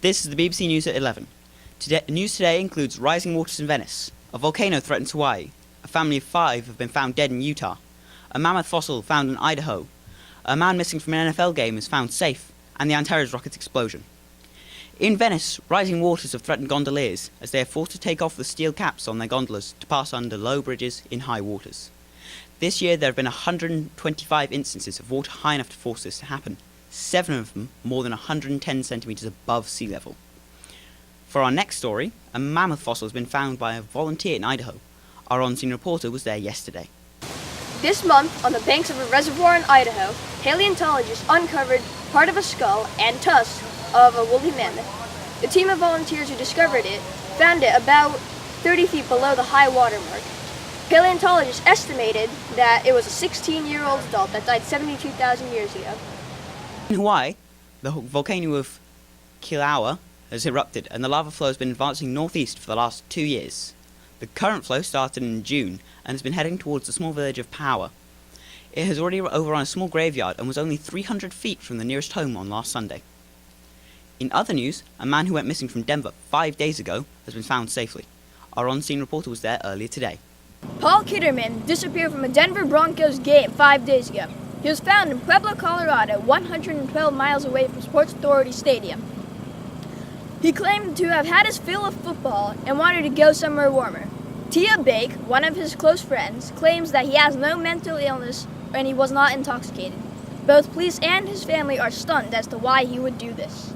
This is the BBC News at 11. News today includes rising waters in Venice, a volcano threatens Hawaii, a family of 5 have been found dead in Utah, a mammoth fossil found in Idaho, a man missing from an NFL game is found safe, and the Antares rocket explosion. In Venice, rising waters have threatened gondoliers as they are forced to take off the steel caps on their gondolas to pass under low bridges in high waters. This year there have been 125 instances of water high enough to force this to happen, 7 of them more than 110 centimetres above sea level. For our next story, a mammoth fossil has been found by a volunteer in Idaho. Our on-scene reporter was there yesterday. This month, on the banks of a reservoir in Idaho, paleontologists uncovered part of a skull and tusk of a woolly mammoth. The team of volunteers who discovered it found it about 30 feet below the high water mark. Paleontologists estimated that it was a 16-year-old adult that died 72,000 years ago. In Hawaii, the volcano of Kilauea has erupted and the lava flow has been advancing northeast for the last 2 years. The current flow started in June and has been heading towards the small village of Power. It has already overrun a small graveyard and was only 300 feet from the nearest home on last Sunday. In other news, a man who went missing from Denver 5 days ago has been found safely. Our on-scene reporter was there earlier today. Paul Kitterman disappeared from a Denver Broncos game 5 days ago. He was found in Pueblo, Colorado, 112 miles away from Sports Authority Stadium. He claimed to have had his fill of football and wanted to go somewhere warmer. Tia Bake, one of his close friends, claims that he has no mental illness and he was not intoxicated. Both police and his family are stunned as to why he would do this.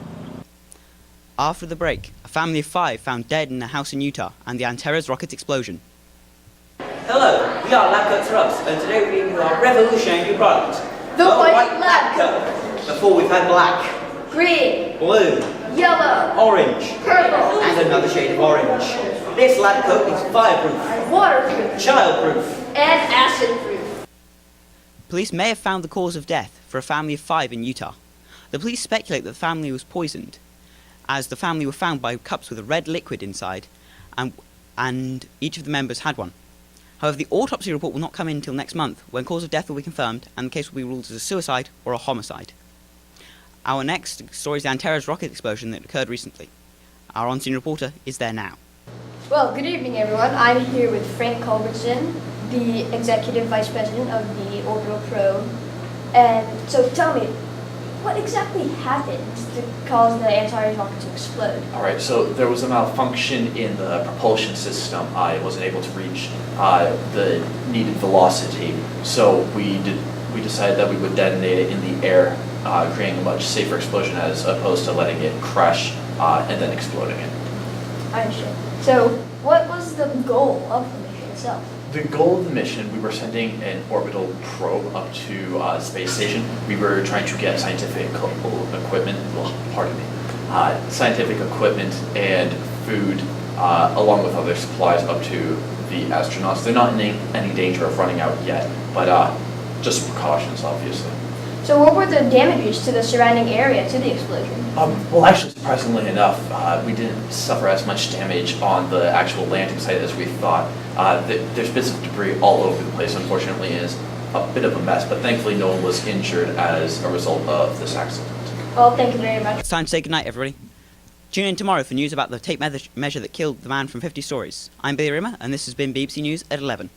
After the break, a family of 5 found dead in a house in Utah and the Antares rocket explosion. Hello, we are Lab Coats for Us, and today we're bringing you our revolutionary new product, The White Lab Coat. Before we've had black, Green, blue, yellow, orange, purple, and another shade of orange. This lab coat is fireproof, waterproof, childproof, and acid-proof. Police may have found the cause of death for a family of 5 in Utah. The police speculate that the family was poisoned, as the family were found by cups with a red liquid inside, and each of the members had one. However, the autopsy report will not come in until next month, when cause of death will be confirmed and the case will be ruled as a suicide or a homicide. Our next story is the Antares rocket explosion that occurred recently. Our on-scene reporter is there now. Well, good evening, everyone. I'm here with Frank Culbertson, the Executive Vice President of the Orbital Probe. And so tell me, what exactly happened to cause the Antares rocket to explode? All right, so there was a malfunction in the propulsion system. It wasn't able to reach the needed velocity, so we decided that we would detonate it in the air, creating a much safer explosion as opposed to letting it crash and then exploding it. I understand. So what was the goal of the mission itself? The goal of the mission, we were sending an orbital probe up to a space station. We were trying to get scientific equipment, scientific equipment and food, along with other supplies up to the astronauts. They're not in any danger of running out yet, but just precautions, obviously. So what were the damages to the surrounding area to the explosion? Well, actually, surprisingly enough, we didn't suffer as much damage on the actual landing site as we thought. There's bits of debris all over the place, unfortunately, it is a bit of a mess, but thankfully no one was injured as a result of this accident. Well, thank you very much. It's time to say goodnight, everybody. Tune in tomorrow for news about the tape measure that killed the man from 50 Stories. I'm Billy Rimmer, and this has been BBC News at 11.